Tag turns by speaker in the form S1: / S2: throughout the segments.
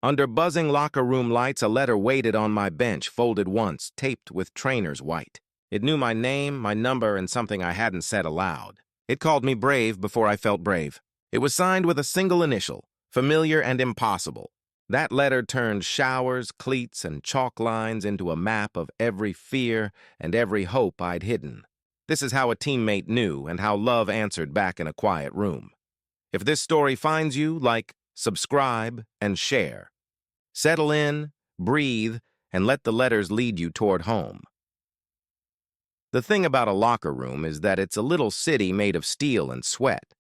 S1: Under buzzing locker room lights, a letter waited on my bench, folded once, taped with trainer's white. It knew my name, my number, and something I hadn't said aloud. It called me brave before I felt brave. It was signed with a single initial, familiar and impossible. That letter turned showers, cleats, and chalk lines into a map of every fear and every hope I'd hidden. This is how a teammate knew and how love answered back in a quiet room. If this story finds you, like, subscribe, and share. Settle in, breathe, and let the letters lead you toward home. The thing about a locker room is that it's a little city made of steel and sweat.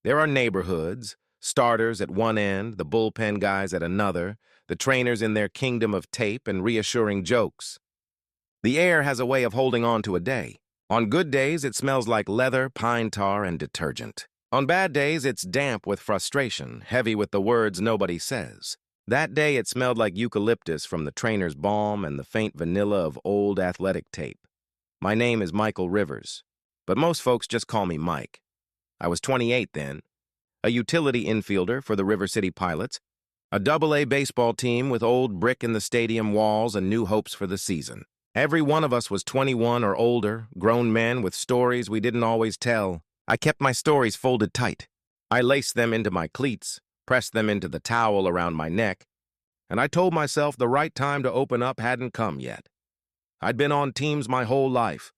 S1: There are neighborhoods, starters at one end, the bullpen guys at another, the trainers in their kingdom of tape and reassuring jokes. The air has a way of holding on to a day. On good days, it smells like leather, pine tar, and detergent. On bad days, it's damp with frustration, heavy with the words nobody says. That day, it smelled like eucalyptus from the trainer's balm and the faint vanilla of old athletic tape. My name is Michael Rivers, but most folks just call me Mike. I was 28 then, a utility infielder for the River City Pilots, a Double-A baseball team with old brick in the stadium walls and new hopes for the season. Every one of us was 21 or older, grown men with stories we didn't always tell. I kept my stories folded tight. I laced them into my cleats, pressed them into the towel around my neck, and I told myself the right time to open up hadn't come yet. I'd been on teams my whole life,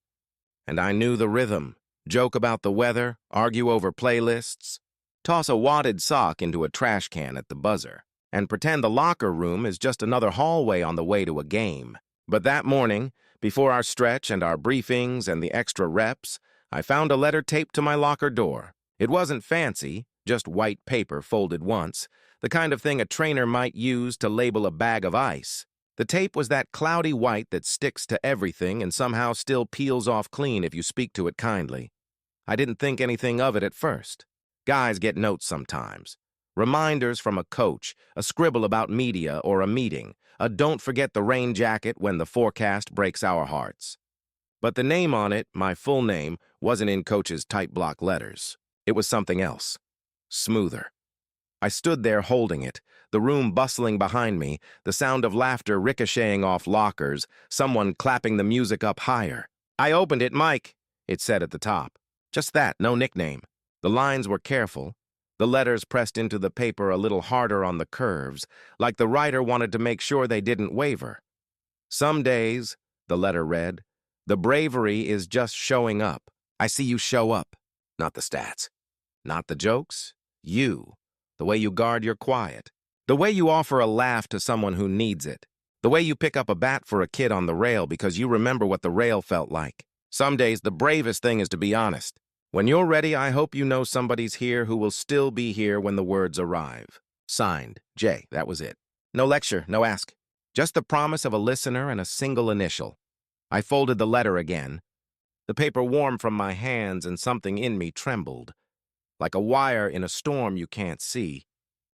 S1: and I knew the rhythm. Joke about the weather, argue over playlists, toss a wadded sock into a trash can at the buzzer, and pretend the locker room is just another hallway on the way to a game. But that morning, before our stretch and our briefings and the extra reps, I found a letter taped to my locker door. It wasn't fancy, just white paper folded once, the kind of thing a trainer might use to label a bag of ice. The tape was that cloudy white that sticks to everything and somehow still peels off clean if you speak to it kindly. I didn't think anything of it at first. Guys get notes sometimes. Reminders from a coach, a scribble about media or a meeting, a don't forget the rain jacket when the forecast breaks our hearts. But the name on it, my full name, wasn't in Coach's type block letters. It was something else. Smoother. I stood there holding it, the room bustling behind me, the sound of laughter ricocheting off lockers, someone clapping the music up higher. I opened it, Mike, it said at the top. Just that, no nickname. The lines were careful, the letters pressed into the paper a little harder on the curves, like the writer wanted to make sure they didn't waver. Some days, the letter read, the bravery is just showing up. I see you show up, not the stats. Not the jokes, you. The way you guard your quiet. The way you offer a laugh to someone who needs it. The way you pick up a bat for a kid on the rail because you remember what the rail felt like. Some days, the bravest thing is to be honest. When you're ready, I hope you know somebody's here who will still be here when the words arrive. Signed, J. That was it. No lecture, no ask. Just the promise of a listener and a single initial. I folded the letter again. The paper warmed from my hands and something in me trembled. Like a wire in a storm you can't see.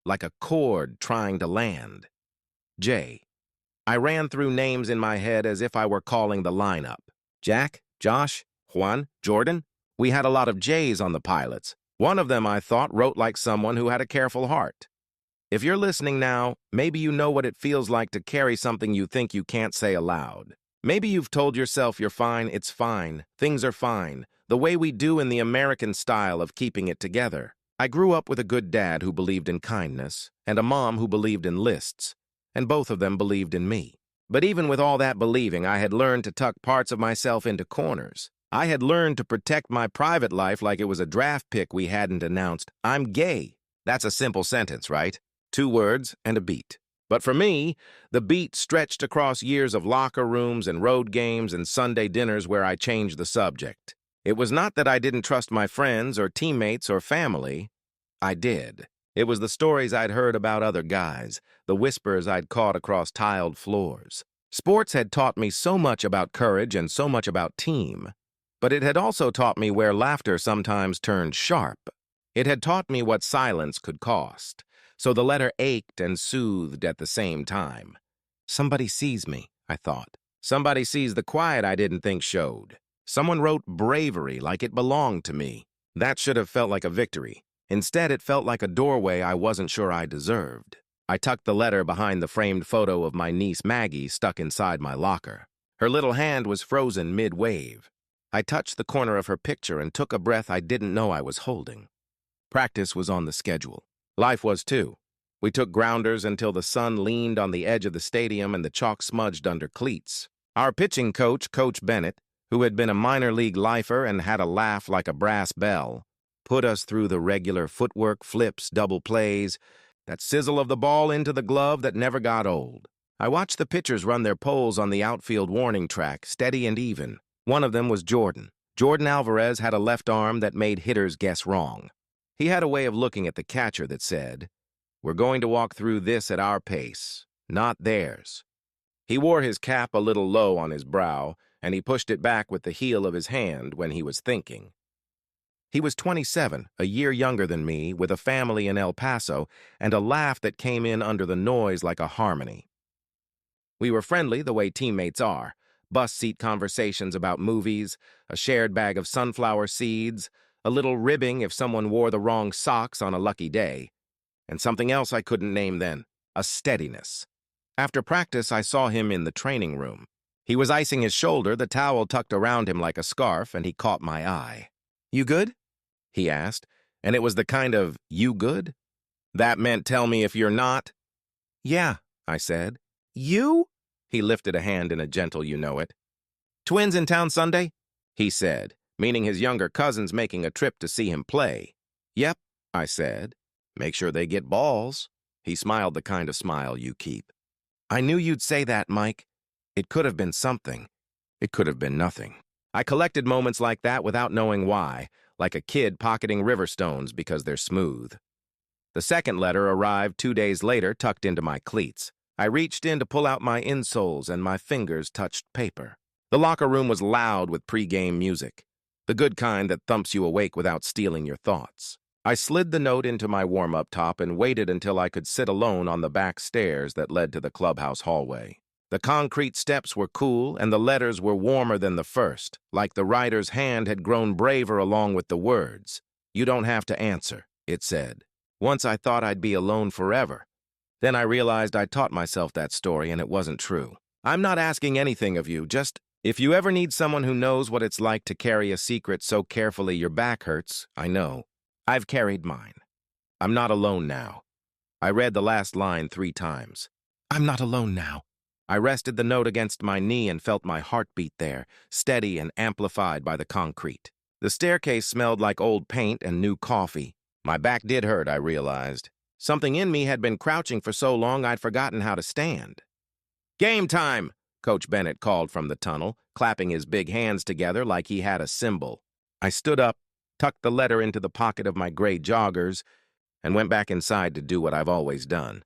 S1: Like a cord trying to land. J. I ran through names in my head as if I were calling the lineup. Jack, Josh, Juan, Jordan. We had a lot of J's on the Pilots. One of them, I thought, wrote like someone who had a careful heart. If you're listening now, maybe you know what it feels like to carry something you think you can't say aloud. Maybe you've told yourself you're fine, it's fine, things are fine, the way we do in the American style of keeping it together. I grew up with a good dad who believed in kindness, and a mom who believed in lists, and both of them believed in me. But even with all that believing, I had learned to tuck parts of myself into corners. I had learned to protect my private life like it was a draft pick we hadn't announced. I'm gay. That's a simple sentence, right? 2 words and a beat. But for me, the beat stretched across years of locker rooms and road games and Sunday dinners where I changed the subject. It was not that I didn't trust my friends or teammates or family. I did. It was the stories I'd heard about other guys, the whispers I'd caught across tiled floors. Sports had taught me so much about courage and so much about team. But it had also taught me where laughter sometimes turned sharp. It had taught me what silence could cost. So the letter ached and soothed at the same time. Somebody sees me, I thought. Somebody sees the quiet I didn't think showed. Someone wrote bravery like it belonged to me. That should have felt like a victory. Instead, it felt like a doorway I wasn't sure I deserved. I tucked the letter behind the framed photo of my niece Maggie stuck inside my locker. Her little hand was frozen mid-wave. I touched the corner of her picture and took a breath I didn't know I was holding. Practice was on the schedule. Life was too. We took grounders until the sun leaned on the edge of the stadium and the chalk smudged under cleats. Our pitching coach, Coach Bennett, who had been a minor league lifer and had a laugh like a brass bell, put us through the regular footwork, flips, double plays, that sizzle of the ball into the glove that never got old. I watched the pitchers run their poles on the outfield warning track, steady and even. One of them was Jordan. Jordan Alvarez had a left arm that made hitters guess wrong. He had a way of looking at the catcher that said, "We're going to walk through this at our pace, not theirs." He wore his cap a little low on his brow, and he pushed it back with the heel of his hand when he was thinking. He was 27, a year younger than me, with a family in El Paso, and a laugh that came in under the noise like a harmony. We were friendly the way teammates are. Bus seat conversations about movies, a shared bag of sunflower seeds, a little ribbing if someone wore the wrong socks on a lucky day, and something else I couldn't name then, a steadiness. After practice, I saw him in the training room. He was icing his shoulder, the towel tucked around him like a scarf, and he caught my eye. "You good?" he asked, and it was the kind of, "You good?" That meant tell me if you're not. "Yeah," I said. "You?" He lifted a hand in a gentle you-know-it. "Twins in town Sunday?" he said, meaning his younger cousin's making a trip to see him play. "Yep," I said. "Make sure they get balls." He smiled the kind of smile you keep. "I knew you'd say that, Mike. It could have been something. It could have been nothing." I collected moments like that without knowing why, like a kid pocketing river stones because they're smooth. The second letter arrived 2 days later, tucked into my cleats. I reached in to pull out my insoles, and my fingers touched paper. The locker room was loud with pre-game music, the good kind that thumps you awake without stealing your thoughts. I slid the note into my warm-up top and waited until I could sit alone on the back stairs that led to the clubhouse hallway. The concrete steps were cool, and the letters were warmer than the first, like the writer's hand had grown braver along with the words. "You don't have to answer," it said. Once I thought I'd be alone forever. Then I realized I taught myself that story and it wasn't true. I'm not asking anything of you, just if you ever need someone who knows what it's like to carry a secret so carefully your back hurts, I know. I've carried mine. I'm not alone now. I read the last line 3 times. I'm not alone now. I rested the note against my knee and felt my heartbeat there, steady and amplified by the concrete. The staircase smelled like old paint and new coffee. My back did hurt, I realized. Something in me had been crouching for so long I'd forgotten how to stand. "Game time!" Coach Bennett called from the tunnel, clapping his big hands together like he had a cymbal. I stood up, tucked the letter into the pocket of my gray joggers, and went back inside to do what I've always done.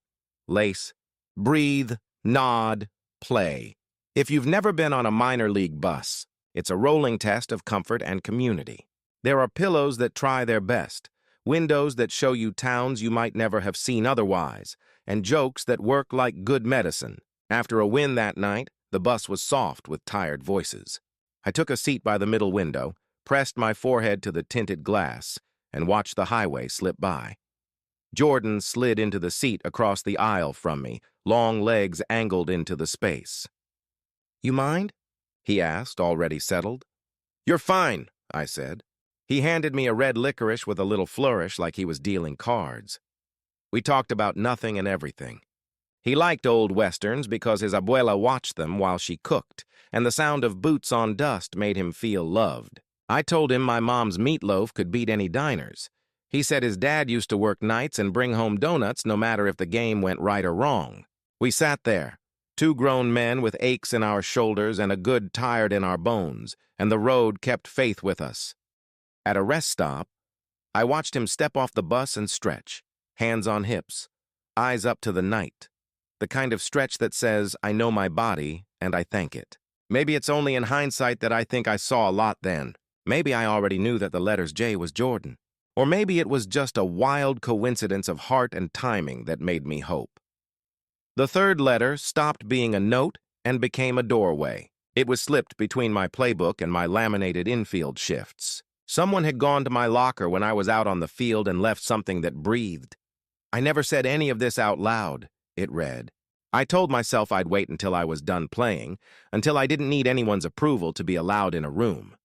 S1: Lace, breathe, nod, play. If you've never been on a minor league bus, it's a rolling test of comfort and community. There are pillows that try their best, windows that show you towns you might never have seen otherwise, and jokes that work like good medicine. After a win that night, the bus was soft with tired voices. I took a seat by the middle window, pressed my forehead to the tinted glass, and watched the highway slip by. Jordan slid into the seat across the aisle from me, long legs angled into the space. "You mind?" he asked, already settled. "You're fine," I said. He handed me a red licorice with a little flourish like he was dealing cards. We talked about nothing and everything. He liked old westerns because his abuela watched them while she cooked, and the sound of boots on dust made him feel loved. I told him my mom's meatloaf could beat any diners. He said his dad used to work nights and bring home donuts no matter if the game went right or wrong. We sat there, 2 grown men with aches in our shoulders and a good tired in our bones, and the road kept faith with us. At a rest stop, I watched him step off the bus and stretch, hands on hips, eyes up to the night. The kind of stretch that says, I know my body, and I thank it. Maybe it's only in hindsight that I think I saw a lot then. Maybe I already knew that the letters J was Jordan. Or maybe it was just a wild coincidence of heart and timing that made me hope. The third letter stopped being a note and became a doorway. It was slipped between my playbook and my laminated infield shifts. Someone had gone to my locker when I was out on the field and left something that breathed. I never said any of this out loud. It read. I told myself I'd wait until I was done playing, until I didn't need anyone's approval to be allowed in a room.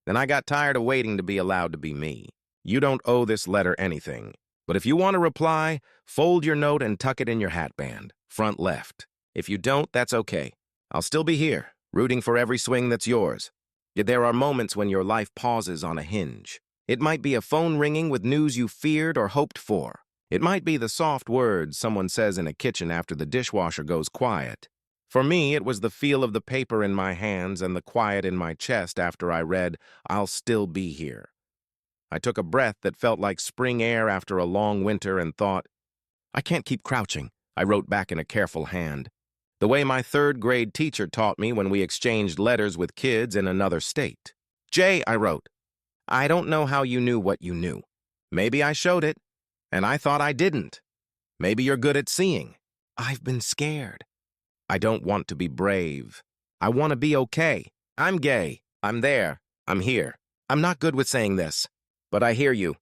S1: Then I got tired of waiting to be allowed to be me. You don't owe this letter anything, but if you want to reply, fold your note and tuck it in your hatband, front left. If you don't, that's okay. I'll still be here, rooting for every swing that's yours. Yet there are moments when your life pauses on a hinge. It might be a phone ringing with news you feared or hoped for. It might be the soft words someone says in a kitchen after the dishwasher goes quiet. For me, it was the feel of the paper in my hands and the quiet in my chest after I read, "I'll still be here." I took a breath that felt like spring air after a long winter and thought, I can't keep crouching, I wrote back in a careful hand. The way my third-grade teacher taught me when we exchanged letters with kids in another state. Jay, I wrote, I don't know how you knew what you knew. Maybe I showed it, and I thought I didn't. Maybe you're good at seeing. I've been scared. I don't want to be brave. I want to be okay. I'm gay. I'm there. I'm here. I'm not good with saying this, but I hear you.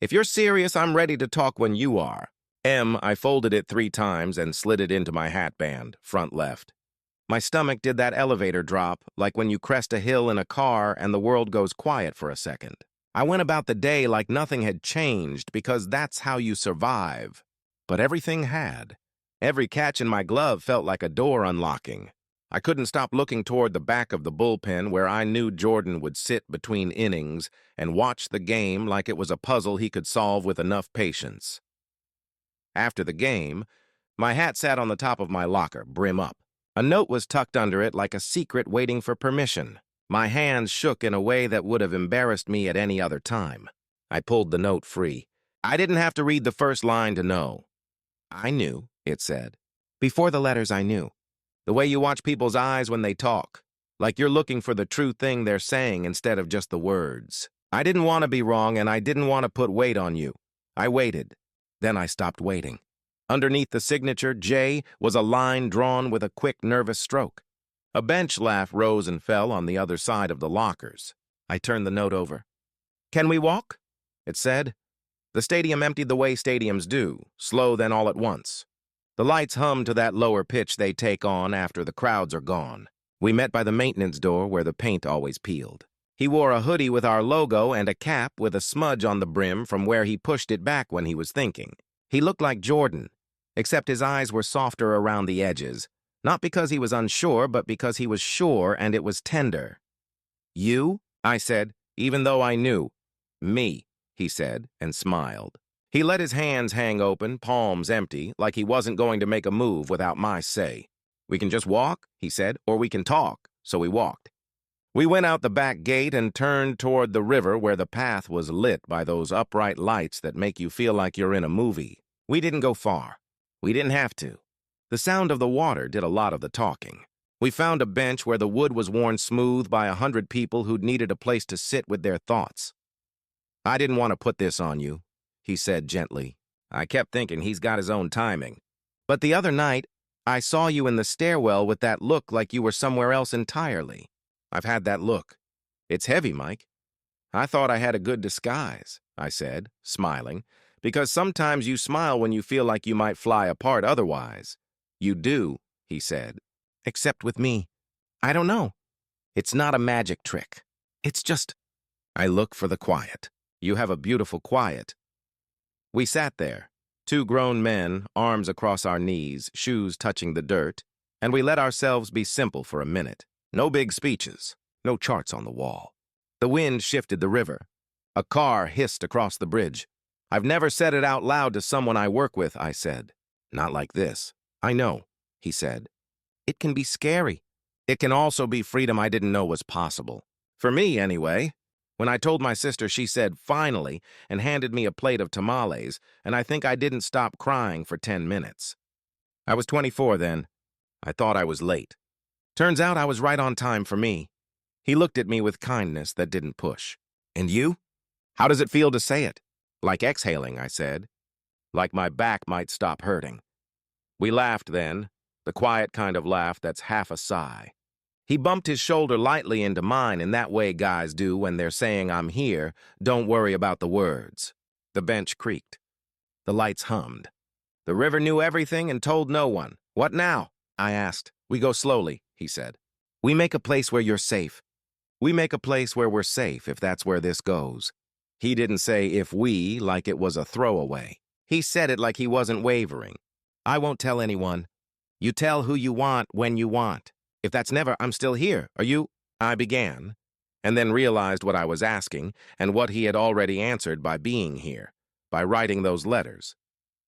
S1: If you're serious, I'm ready to talk when you are. I folded it 3 times and slid it into my hatband, front left. My stomach did that elevator drop, like when you crest a hill in a car and the world goes quiet for a second. I went about the day like nothing had changed because that's how you survive. But everything had. Every catch in my glove felt like a door unlocking. I couldn't stop looking toward the back of the bullpen where I knew Jordan would sit between innings and watch the game like it was a puzzle he could solve with enough patience. After the game, my hat sat on the top of my locker, brim up. A note was tucked under it like a secret waiting for permission. My hands shook in a way that would have embarrassed me at any other time. I pulled the note free. I didn't have to read the first line to know. I knew, it said. Before the letters, I knew. The way you watch people's eyes when they talk, like you're looking for the true thing they're saying instead of just the words. I didn't want to be wrong, and I didn't want to put weight on you. I waited. Then I stopped waiting. Underneath the signature, J, was a line drawn with a quick, nervous stroke. A bench laugh rose and fell on the other side of the lockers. I turned the note over. Can we walk? It said. The stadium emptied the way stadiums do, slow then all at once. The lights hummed to that lower pitch they take on after the crowds are gone. We met by the maintenance door where the paint always peeled. He wore a hoodie with our logo and a cap with a smudge on the brim from where he pushed it back when he was thinking. He looked like Jordan, except his eyes were softer around the edges, not because he was unsure, but because he was sure and it was tender. You? I said, even though I knew. Me, he said, and smiled. He let his hands hang open, palms empty, like he wasn't going to make a move without my say. We can just walk, he said, or we can talk, so we walked. We went out the back gate and turned toward the river where the path was lit by those upright lights that make you feel like you're in a movie. We didn't go far. We didn't have to. The sound of the water did a lot of the talking. We found a bench where the wood was worn smooth by 100 people who'd needed a place to sit with their thoughts. I didn't want to put this on you, he said gently. I kept thinking he's got his own timing. But the other night, I saw you in the stairwell with that look like you were somewhere else entirely. I've had that look. It's heavy, Mike. I thought I had a good disguise, I said, smiling, because sometimes you smile when you feel like you might fly apart otherwise. You do, he said. Except with me. I don't know. It's not a magic trick. It's just... I look for the quiet. You have a beautiful quiet. We sat there, 2 grown men, arms across our knees, shoes touching the dirt, and we let ourselves be simple for a minute. No big speeches, no charts on the wall. The wind shifted the river. A car hissed across the bridge. I've never said it out loud to someone I work with, I said. Not like this. I know, he said. It can be scary. It can also be freedom I didn't know was possible. For me, anyway. When I told my sister, she said, finally, and handed me a plate of tamales, and I think I didn't stop crying for 10 minutes. I was 24 then. I thought I was late. Turns out I was right on time for me. He looked at me with kindness that didn't push. And you? How does it feel to say it? Like exhaling, I said. Like my back might stop hurting. We laughed then, the quiet kind of laugh that's half a sigh. He bumped his shoulder lightly into mine in that way guys do when they're saying I'm here, don't worry about the words. The bench creaked. The lights hummed. The river knew everything and told no one. What now? I asked. We go slowly, he said. We make a place where you're safe. We make a place where we're safe if that's where this goes. He didn't say if we like it was a throwaway. He said it like he wasn't wavering. I won't tell anyone. You tell who you want when you want. If that's never, I'm still here. Are you? I began, and then realized what I was asking and what he had already answered by being here, by writing those letters.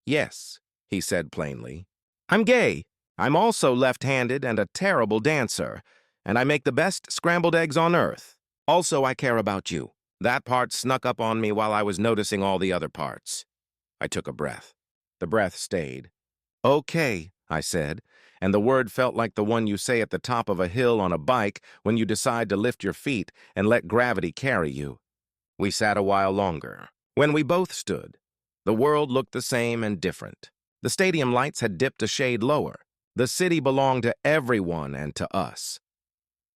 S1: Yes, he said plainly. I'm gay. I'm also left-handed and a terrible dancer, and I make the best scrambled eggs on earth. Also, I care about you. That part snuck up on me while I was noticing all the other parts. I took a breath. The breath stayed. Okay, I said, and the word felt like the one you say at the top of a hill on a bike when you decide to lift your feet and let gravity carry you. We sat a while longer. When we both stood, the world looked the same and different. The stadium lights had dipped a shade lower. The city belonged to everyone and to us.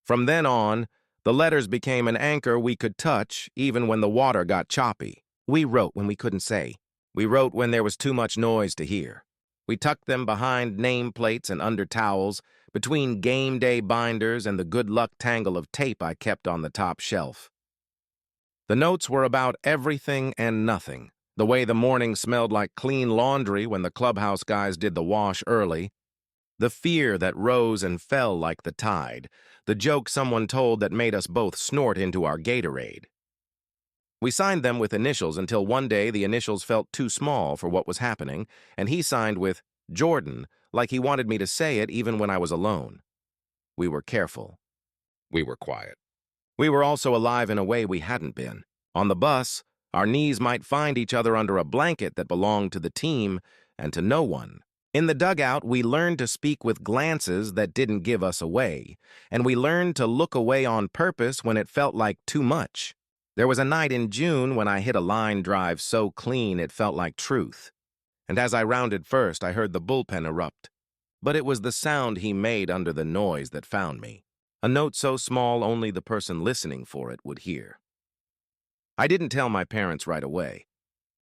S1: From then on, the letters became an anchor we could touch even when the water got choppy. We wrote when we couldn't say. We wrote when there was too much noise to hear. We tucked them behind nameplates and under towels, between game day binders and the good luck tangle of tape I kept on the top shelf. The notes were about everything and nothing. The way the morning smelled like clean laundry when the clubhouse guys did the wash early. The fear that rose and fell like the tide. The joke someone told that made us both snort into our Gatorade. We signed them with initials until one day the initials felt too small for what was happening, and he signed with Jordan, like he wanted me to say it even when I was alone. We were careful. We were quiet. We were also alive in a way we hadn't been. On the bus, our knees might find each other under a blanket that belonged to the team and to no one. In the dugout, we learned to speak with glances that didn't give us away, and we learned to look away on purpose when it felt like too much. There was a night in June when I hit a line drive so clean it felt like truth. And as I rounded first, I heard the bullpen erupt. But it was the sound he made under the noise that found me. A note so small only the person listening for it would hear. I didn't tell my parents right away.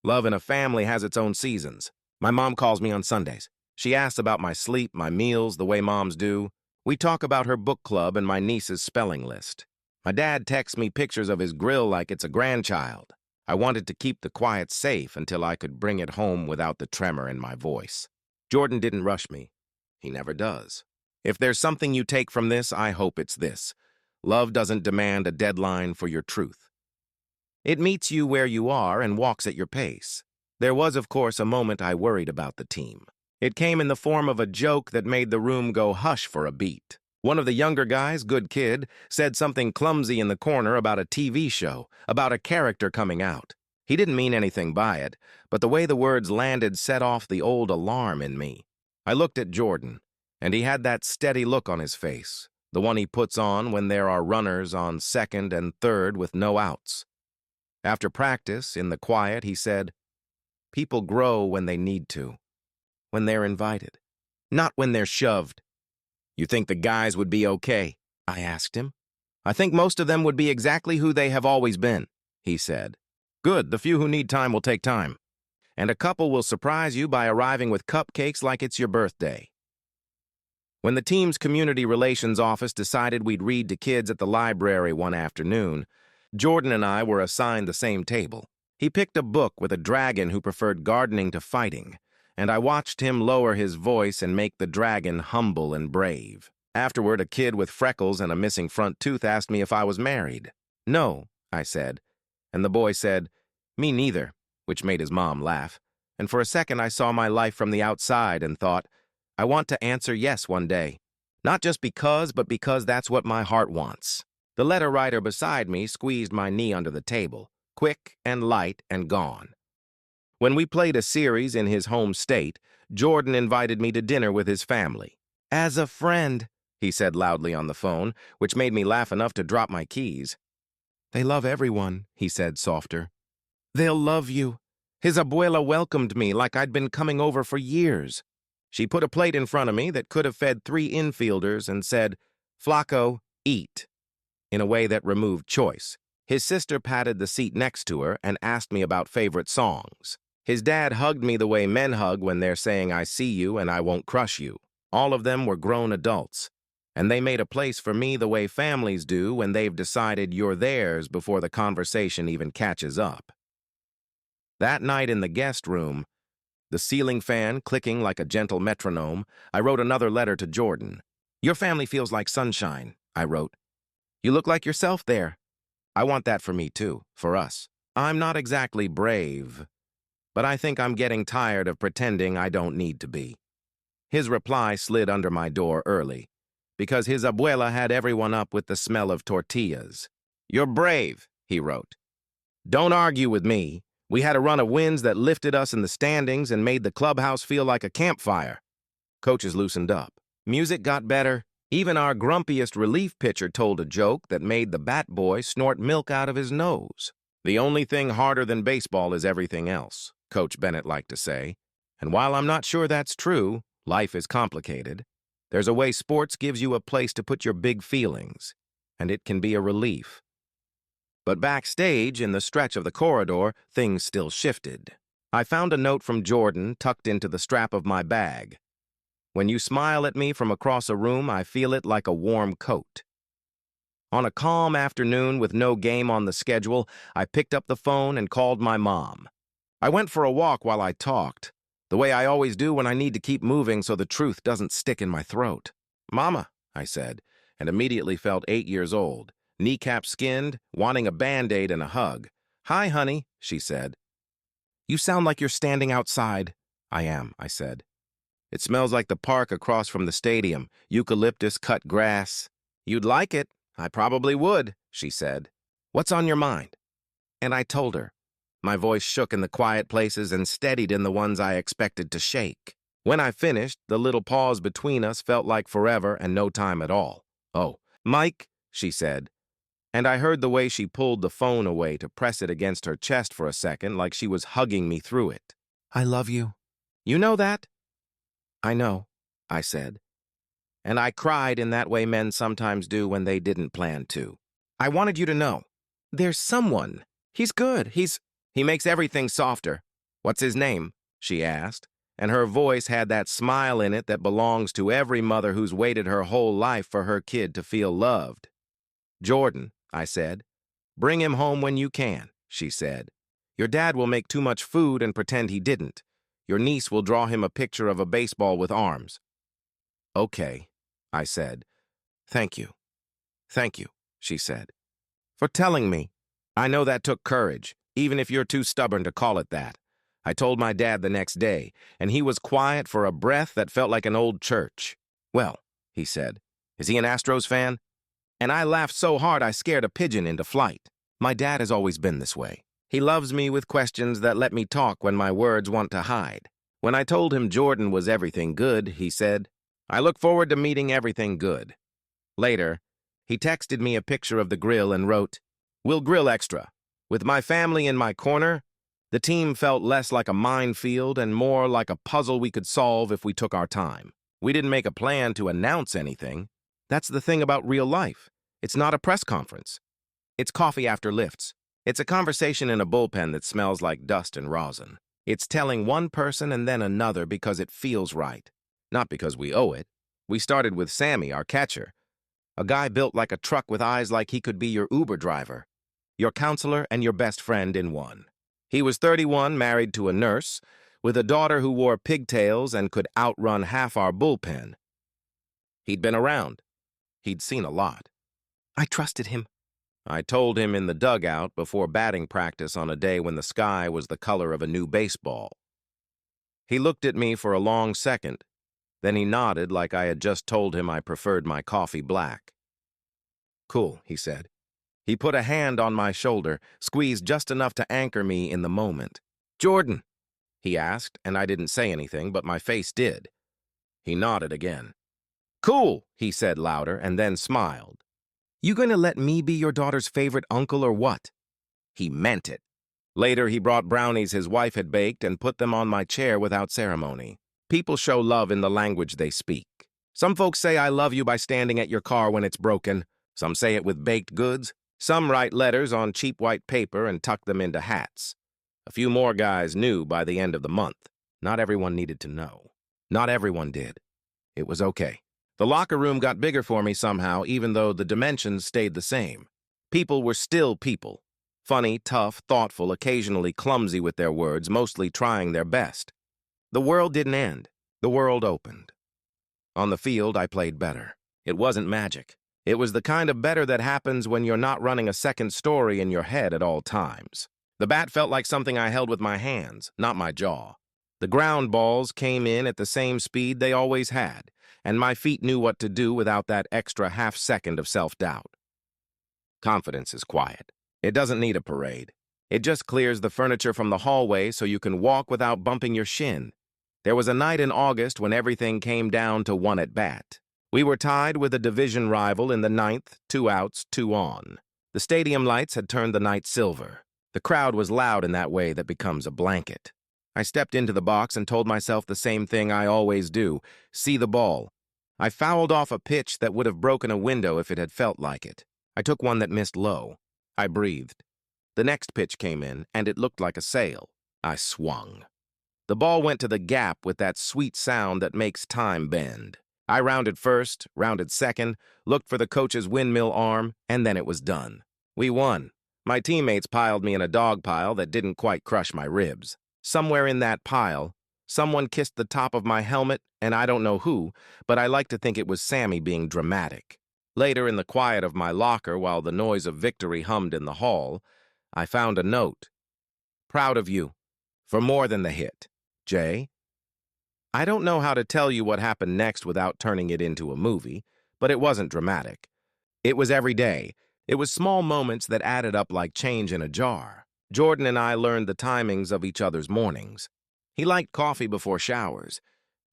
S1: Love in a family has its own seasons. My mom calls me on Sundays. She asks about my sleep, my meals, the way moms do. We talk about her book club and my niece's spelling list. My dad texts me pictures of his grill like it's a grandchild. I wanted to keep the quiet safe until I could bring it home without the tremor in my voice. Jordan didn't rush me. He never does. If there's something you take from this, I hope it's this. Love doesn't demand a deadline for your truth. It meets you where you are and walks at your pace. There was, of course, a moment I worried about the team. It came in the form of a joke that made the room go hush for a beat. One of the younger guys, good kid, said something clumsy in the corner about a TV show, about a character coming out. He didn't mean anything by it, but the way the words landed set off the old alarm in me. I looked at Jordan, and he had that steady look on his face, the one he puts on when there are runners on second and third with no outs. After practice, in the quiet, he said, "People grow when they need to. When they're invited, not when they're shoved." "You think the guys would be okay?" I asked him. "I think most of them would be exactly who they have always been," he said. "Good, the few who need time will take time. And a couple will surprise you by arriving with cupcakes like it's your birthday." When the team's community relations office decided we'd read to kids at the library one afternoon, Jordan and I were assigned the same table. He picked a book with a dragon who preferred gardening to fighting, and I watched him lower his voice and make the dragon humble and brave. Afterward, a kid with freckles and a missing front tooth asked me if I was married. "No," I said, and the boy said, "Me neither," which made his mom laugh. And for a second I saw my life from the outside and thought, I want to answer yes one day. Not just because, but because that's what my heart wants. The letter writer beside me squeezed my knee under the table, quick and light and gone. When we played a series in his home state, Jordan invited me to dinner with his family. "As a friend," he said loudly on the phone, which made me laugh enough to drop my keys. "They love everyone," he said softer. "They'll love you. His abuela welcomed me like I'd been coming over for years. She put a plate in front of me that could have fed 3 infielders and said, 'Flaco, eat,' in a way that removed choice. His sister patted the seat next to her and asked me about favorite songs. His dad hugged me the way men hug when they're saying, "I see you and I won't crush you." All of them were grown adults, and they made a place for me the way families do when they've decided you're theirs before the conversation even catches up. That night in the guest room, the ceiling fan clicking like a gentle metronome, I wrote another letter to Jordan. "Your family feels like sunshine," I wrote. "You look like yourself there. I want that for me too, for us. I'm not exactly brave, but I think I'm getting tired of pretending I don't need to be." His reply slid under my door early, because his abuela had everyone up with the smell of tortillas. "You're brave," he wrote. "Don't argue with me. We had a run of wins that lifted us in the standings and made the clubhouse feel like a campfire." Coaches loosened up. Music got better. Even our grumpiest relief pitcher told a joke that made the bat boy snort milk out of his nose. "The only thing harder than baseball is everything else," Coach Bennett liked to say. And while I'm not sure that's true, life is complicated. There's a way sports gives you a place to put your big feelings, and it can be a relief. But backstage, in the stretch of the corridor, things still shifted. I found a note from Jordan tucked into the strap of my bag. "When you smile at me from across a room, I feel it like a warm coat." On a calm afternoon with no game on the schedule, I picked up the phone and called my mom. I went for a walk while I talked, the way I always do when I need to keep moving so the truth doesn't stick in my throat. "Mama," I said, and immediately felt 8 years old, kneecap-skinned, wanting a Band-Aid and a hug. "Hi, honey," she said. "You sound like you're standing outside." "I am," I said. "It smells like the park across from the stadium, eucalyptus cut grass." "You'd like it. I probably would," she said. "What's on your mind?" And I told her. My voice shook in the quiet places and steadied in the ones I expected to shake. When I finished, the little pause between us felt like forever and no time at all. "Oh, Mike," she said. And I heard the way she pulled the phone away to press it against her chest for a second like she was hugging me through it. "I love you." "You know that?" "I know," I said. And I cried in that way men sometimes do when they didn't plan to. "I wanted you to know. There's someone. He's good. He makes everything softer." "What's his name?" she asked, and her voice had that smile in it that belongs to every mother who's waited her whole life for her kid to feel loved. "Jordan," I said. "Bring him home when you can," she said. "Your dad will make too much food and pretend he didn't. Your niece will draw him a picture of a baseball with arms." "Okay," I said. "Thank you." "Thank you," she said, "for telling me. I know that took courage, even if you're too stubborn to call it that." I told my dad the next day, and he was quiet for a breath that felt like an old church. "Well," he said, "is he an Astros fan?" And I laughed so hard I scared a pigeon into flight. My dad has always been this way. He loves me with questions that let me talk when my words want to hide. When I told him Jordan was everything good, he said, "I look forward to meeting everything good." Later, he texted me a picture of the grill and wrote, "We'll grill extra. With my family in my corner, the team felt less like a minefield and more like a puzzle we could solve if we took our time. We didn't make a plan to announce anything. That's the thing about real life. It's not a press conference. It's coffee after lifts. It's a conversation in a bullpen that smells like dust and rosin. It's telling one person and then another because it feels right, not because we owe it. We started with Sammy, our catcher, a guy built like a truck with eyes like he could be your Uber driver, your counselor and your best friend in one. He was 31, married to a nurse, with a daughter who wore pigtails and could outrun half our bullpen. He'd been around. He'd seen a lot. I trusted him. I told him in the dugout before batting practice on a day when the sky was the color of a new baseball. He looked at me for a long second. Then he nodded like I had just told him I preferred my coffee black. "Cool," he said. He put a hand on my shoulder, squeezed just enough to anchor me in the moment. "Jordan," he asked, and I didn't say anything, but my face did. He nodded again. "Cool," he said louder, and then smiled. "You gonna let me be your daughter's favorite uncle or what?" He meant it. Later, he brought brownies his wife had baked and put them on my chair without ceremony. People show love in the language they speak. Some folks say I love you by standing at your car when it's broken. Some say it with baked goods. Some write letters on cheap white paper and tuck them into hats. A few more guys knew by the end of the month. Not everyone needed to know. Not everyone did. It was okay. The locker room got bigger for me somehow, even though the dimensions stayed the same. People were still people. Funny, tough, thoughtful, occasionally clumsy with their words, mostly trying their best. The world didn't end. The world opened. On the field, I played better. It wasn't magic. It was the kind of better that happens when you're not running a second story in your head at all times. The bat felt like something I held with my hands, not my jaw. The ground balls came in at the same speed they always had, and my feet knew what to do without that extra half-second of self-doubt. Confidence is quiet. It doesn't need a parade. It just clears the furniture from the hallway so you can walk without bumping your shin. There was a night in August when everything came down to one at-bat. We were tied with a division rival in the ninth, 2 outs, 2 on. The stadium lights had turned the night silver. The crowd was loud in that way that becomes a blanket. I stepped into the box and told myself the same thing I always do: see the ball. I fouled off a pitch that would have broken a window if it had felt like it. I took one that missed low. I breathed. The next pitch came in, and it looked like a sail. I swung. The ball went to the gap with that sweet sound that makes time bend. I rounded first, rounded second, looked for the coach's windmill arm, and then it was done. We won. My teammates piled me in a dog pile that didn't quite crush my ribs. Somewhere in that pile, someone kissed the top of my helmet, and I don't know who, but I like to think it was Sammy being dramatic. Later, in the quiet of my locker, while the noise of victory hummed in the hall, I found a note. Proud of you. For more than the hit. Jay. I don't know how to tell you what happened next without turning it into a movie, but it wasn't dramatic. It was every day. It was small moments that added up like change in a jar. Jordan and I learned the timings of each other's mornings. He liked coffee before showers.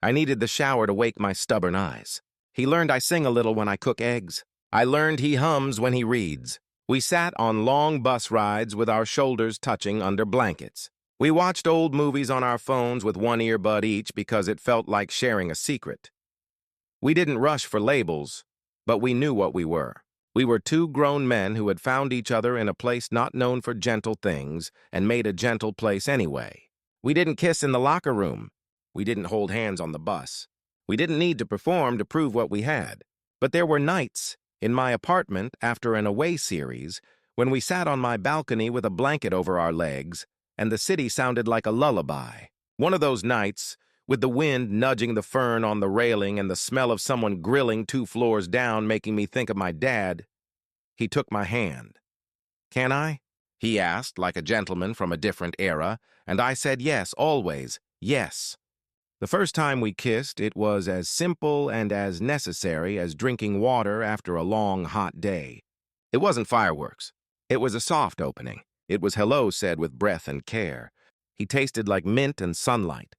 S1: I needed the shower to wake my stubborn eyes. He learned I sing a little when I cook eggs. I learned he hums when he reads. We sat on long bus rides with our shoulders touching under blankets. We watched old movies on our phones with one earbud each because it felt like sharing a secret. We didn't rush for labels, but we knew what we were. We were 2 grown men who had found each other in a place not known for gentle things and made a gentle place anyway. We didn't kiss in the locker room. We didn't hold hands on the bus. We didn't need to perform to prove what we had. But there were nights, in my apartment after an away series, when we sat on my balcony with a blanket over our legs, and the city sounded like a lullaby. One of those nights, with the wind nudging the fern on the railing and the smell of someone grilling 2 floors down making me think of my dad, he took my hand. Can I? He asked, like a gentleman from a different era, and I said yes, always, yes. The first time we kissed, it was as simple and as necessary as drinking water after a long, hot day. It wasn't fireworks. It was a soft opening. It was hello said with breath and care. He tasted like mint and sunlight.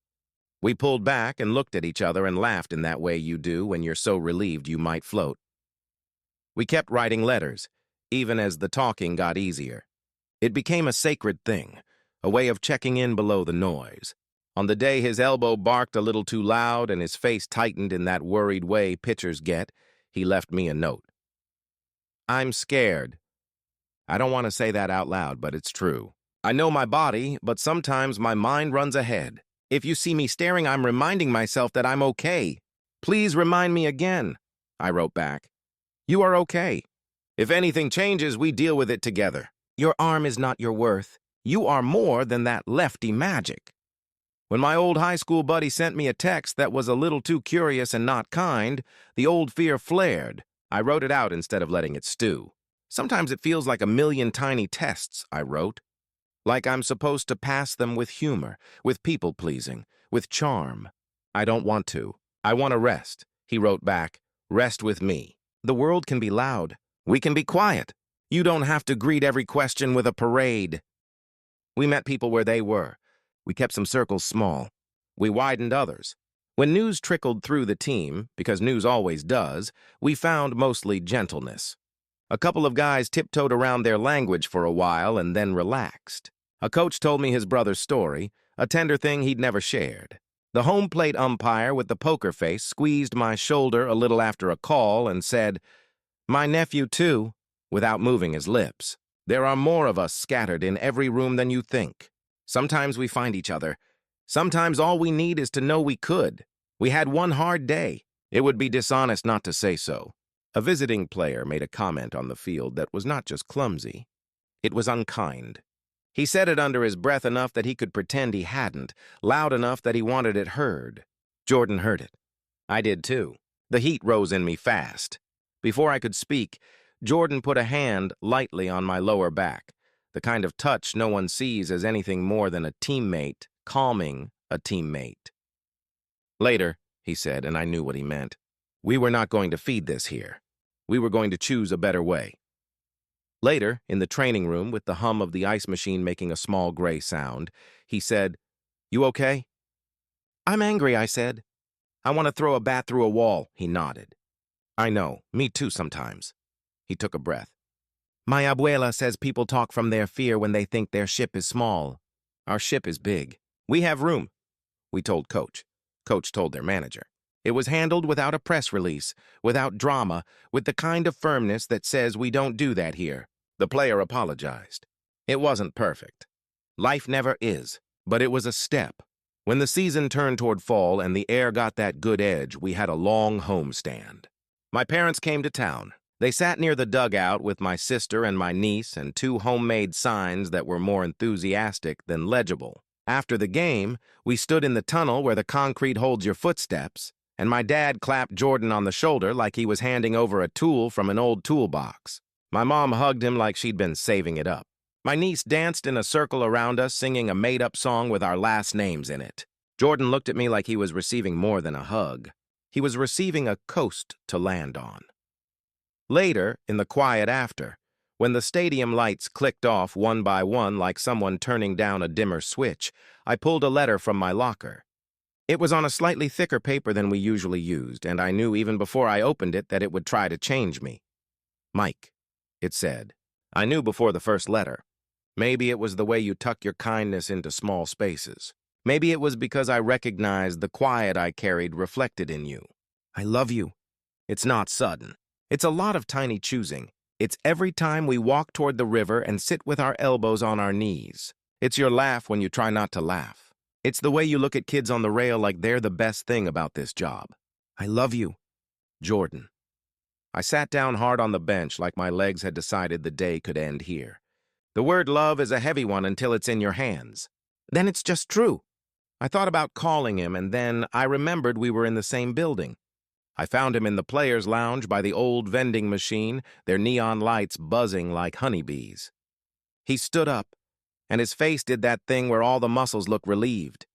S1: We pulled back and looked at each other and laughed in that way you do when you're so relieved you might float. We kept writing letters, even as the talking got easier. It became a sacred thing, a way of checking in below the noise. On the day his elbow barked a little too loud and his face tightened in that worried way pitchers get, he left me a note. I'm scared. I don't want to say that out loud, but it's true. I know my body, but sometimes my mind runs ahead. If you see me staring, I'm reminding myself that I'm okay. Please remind me again, I wrote back. You are okay. If anything changes, we deal with it together. Your arm is not your worth. You are more than that lefty magic. When my old high school buddy sent me a text that was a little too curious and not kind, the old fear flared. I wrote it out instead of letting it stew. Sometimes it feels like a million tiny tests, I wrote. Like I'm supposed to pass them with humor, with people-pleasing, with charm. I don't want to. I want to rest. He wrote back, rest with me. The world can be loud. We can be quiet. You don't have to greet every question with a parade. We met people where they were. We kept some circles small. We widened others. When news trickled through the team, because news always does, we found mostly gentleness. A couple of guys tiptoed around their language for a while and then relaxed. A coach told me his brother's story, a tender thing he'd never shared. The home plate umpire with the poker face squeezed my shoulder a little after a call and said, my nephew too, without moving his lips. There are more of us scattered in every room than you think. Sometimes we find each other. Sometimes all we need is to know we could. We had one hard day. It would be dishonest not to say so. A visiting player made a comment on the field that was not just clumsy. It was unkind. He said it under his breath enough that he could pretend he hadn't, loud enough that he wanted it heard. Jordan heard it. I did too. The heat rose in me fast. Before I could speak, Jordan put a hand lightly on my lower back, the kind of touch no one sees as anything more than a teammate calming a teammate. Later, he said, and I knew what he meant. We were not going to feed this here. We were going to choose a better way. Later, in the training room, with the hum of the ice machine making a small gray sound, he said, "You okay?" "I'm angry," I said. "I want to throw a bat through a wall," he nodded. "I know, me too sometimes." He took a breath. "My abuela says people talk from their fear when they think their ship is small. Our ship is big. We have room," we told Coach. Coach told their manager. It was handled without a press release, without drama, with the kind of firmness that says we don't do that here. The player apologized. It wasn't perfect. Life never is, but it was a step. When the season turned toward fall and the air got that good edge, we had a long homestand. My parents came to town. They sat near the dugout with my sister and my niece and 2 homemade signs that were more enthusiastic than legible. After the game, we stood in the tunnel where the concrete holds your footsteps, and my dad clapped Jordan on the shoulder like he was handing over a tool from an old toolbox. My mom hugged him like she'd been saving it up. My niece danced in a circle around us, singing a made-up song with our last names in it. Jordan looked at me like he was receiving more than a hug. He was receiving a coast to land on. Later, in the quiet after, when the stadium lights clicked off one by one like someone turning down a dimmer switch, I pulled a letter from my locker. It was on a slightly thicker paper than we usually used, and I knew even before I opened it that it would try to change me. "Mike," it said. I knew before the first letter. Maybe it was the way you tuck your kindness into small spaces. Maybe it was because I recognized the quiet I carried reflected in you. I love you. It's not sudden. It's a lot of tiny choosing. It's every time we walk toward the river and sit with our elbows on our knees. It's your laugh when you try not to laugh. It's the way you look at kids on the rail like they're the best thing about this job. I love you, Jordan. I sat down hard on the bench like my legs had decided the day could end here. The word love is a heavy one until it's in your hands. Then it's just true. I thought about calling him, and then I remembered we were in the same building. I found him in the players' lounge by the old vending machine, their neon lights buzzing like honeybees. He stood up, and his face did that thing where all the muscles look relieved.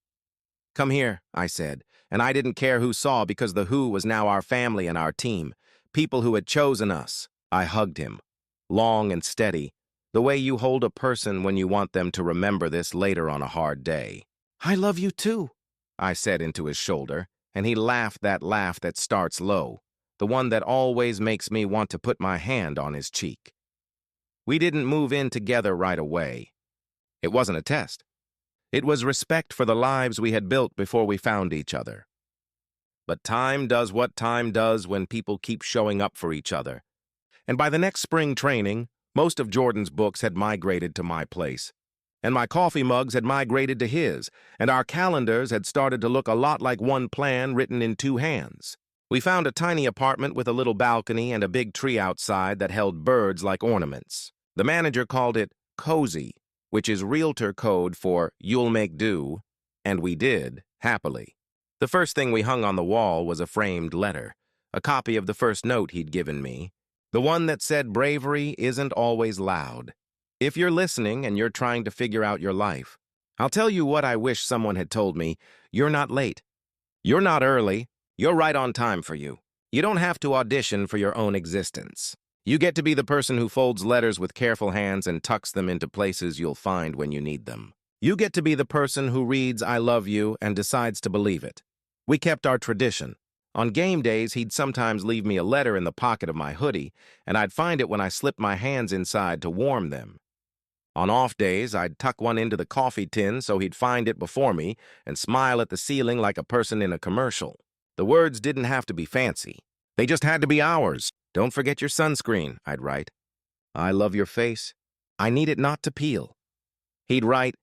S1: "Come here," I said, and I didn't care who saw because the who was now our family and our team, people who had chosen us. I hugged him, long and steady, the way you hold a person when you want them to remember this later on a hard day. "I love you too," I said into his shoulder, and he laughed that laugh that starts low, the one that always makes me want to put my hand on his cheek. We didn't move in together right away. It wasn't a test. It was respect for the lives we had built before we found each other. But time does what time does when people keep showing up for each other. And by the next spring training, most of Jordan's books had migrated to my place. And my coffee mugs had migrated to his, and our calendars had started to look a lot like one plan written in 2 hands. We found a tiny apartment with a little balcony and a big tree outside that held birds like ornaments. The manager called it cozy, which is realtor code for "you'll make do," and we did, happily. The first thing we hung on the wall was a framed letter, a copy of the first note he'd given me, the one that said bravery isn't always loud. If you're listening and you're trying to figure out your life, I'll tell you what I wish someone had told me. You're not late. You're not early. You're right on time for you. You don't have to audition for your own existence. You get to be the person who folds letters with careful hands and tucks them into places you'll find when you need them. You get to be the person who reads "I love you" and decides to believe it. We kept our tradition. On game days, he'd sometimes leave me a letter in the pocket of my hoodie, and I'd find it when I slipped my hands inside to warm them. On off days, I'd tuck one into the coffee tin so he'd find it before me and smile at the ceiling like a person in a commercial. The words didn't have to be fancy. They just had to be ours. "Don't forget your sunscreen," I'd write. "I love your face. I need it not to peel." He'd write,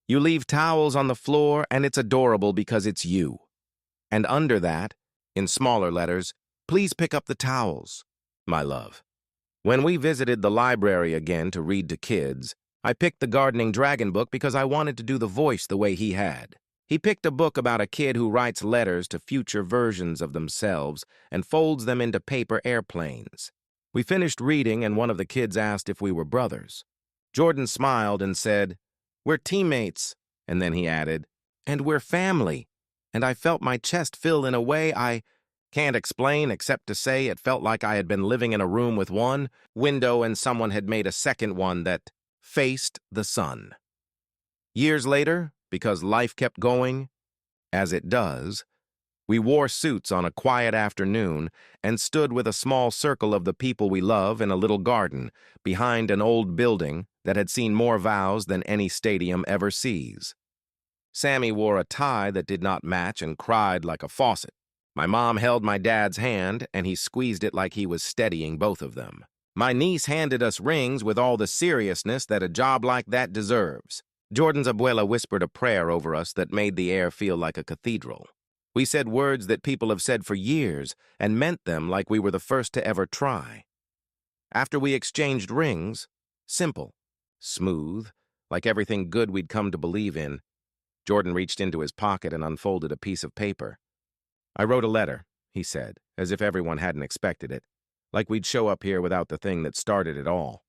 S1: You leave towels on the floor, and it's adorable because it's you. And under that, in smaller letters, please pick up the towels, my love. When we visited the library again to read to kids, I picked the Gardening Dragon book because I wanted to do the voice the way he had. He picked a book about a kid who writes letters to future versions of themselves and folds them into paper airplanes. We finished reading, and one of the kids asked if we were brothers. Jordan smiled and said, "We're teammates," and then he added, "And we're family." And I felt my chest fill in a way I can't explain except to say it felt like I had been living in a room with one window and someone had made a second one that faced the sun. Years later, because life kept going, as it does, we wore suits on a quiet afternoon and stood with a small circle of the people we love in a little garden behind an old building that had seen more vows than any stadium ever sees. Sammy wore a tie that did not match and cried like a faucet. My mom held my dad's hand, and he squeezed it like he was steadying both of them. My niece handed us rings with all the seriousness that a job like that deserves. Jordan's abuela whispered a prayer over us that made the air feel like a cathedral. We said words that people have said for years and meant them like we were the first to ever try. After we exchanged rings, simple, smooth, like everything good we'd come to believe in, Jordan reached into his pocket and unfolded a piece of paper. "I wrote a letter," he said, as if everyone hadn't expected it, like we'd show up here without the thing that started it all.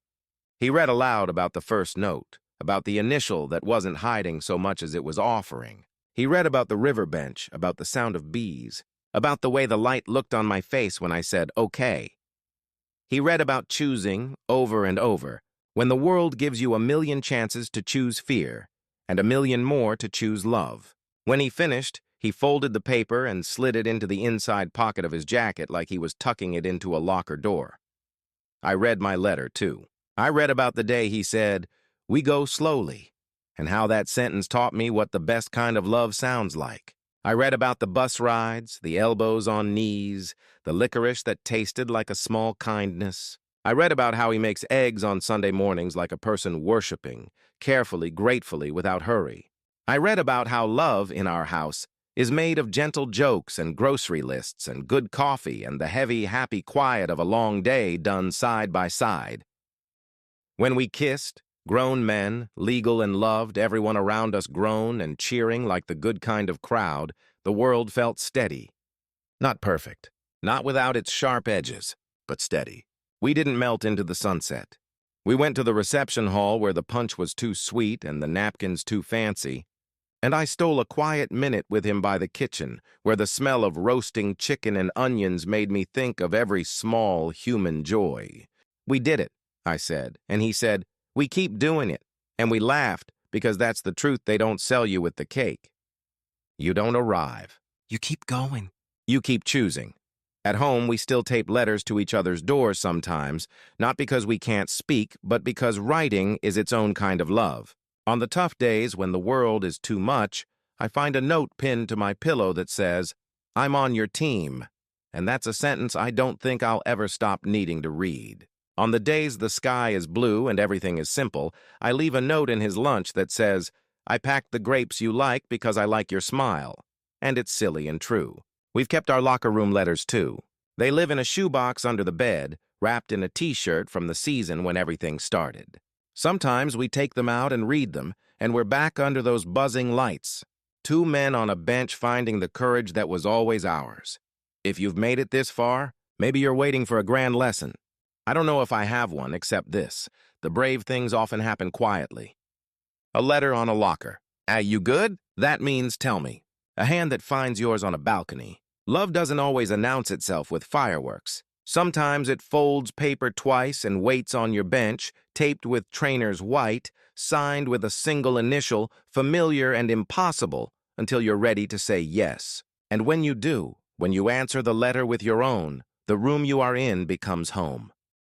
S1: He read aloud about the first note, about the initial that wasn't hiding so much as it was offering. He read about the river bench, about the sound of bees, about the way the light looked on my face when I said, "Okay." He read about choosing, over and over, when the world gives you a million chances to choose fear, and a million more to choose love. When he finished, he folded the paper and slid it into the inside pocket of his jacket like he was tucking it into a locker door. I read my letter, too. I read about the day he said, "We go slowly," and how that sentence taught me what the best kind of love sounds like. I read about the bus rides, the elbows on knees, the licorice that tasted like a small kindness. I read about how he makes eggs on Sunday mornings like a person worshiping, carefully, gratefully, without hurry. I read about how love in our house is made of gentle jokes and grocery lists and good coffee and the heavy, happy quiet of a long day done side by side. When we kissed, grown men, legal and loved, everyone around us grown and cheering like the good kind of crowd, the world felt steady. Not perfect, not without its sharp edges, but steady. We didn't melt into the sunset. We went to the reception hall where the punch was too sweet and the napkins too fancy, and I stole a quiet minute with him by the kitchen, where the smell of roasting chicken and onions made me think of every small human joy. "We did it," I said, and he said, "We keep doing it," and we laughed because that's the truth they don't sell you with the cake. You don't arrive. You keep going. You keep choosing. At home, we still tape letters to each other's doors sometimes, not because we can't speak, but because writing is its own kind of love. On the tough days when the world is too much, I find a note pinned to my pillow that says, "I'm on your team," and that's a sentence I don't think I'll ever stop needing to read. On the days the sky is blue and everything is simple, I leave a note in his lunch that says, "I packed the grapes you like because I like your smile," and it's silly and true. We've kept our locker room letters, too. They live in a shoebox under the bed, wrapped in a t-shirt from the season when everything started. Sometimes we take them out and read them, and we're back under those buzzing lights. Two men on a bench finding the courage that was always ours. If you've made it this far, maybe you're waiting for a grand lesson. I don't know if I have one except this. The brave things often happen quietly. A letter on a locker. You good? That means tell me. A hand that finds yours on a balcony. Love doesn't always announce itself with fireworks. Sometimes it folds paper twice and waits on your bench, taped with trainer's white, signed with a single initial, familiar and impossible, until you're ready to say yes. And when you do, when you answer the letter with your own, the room you are in becomes home.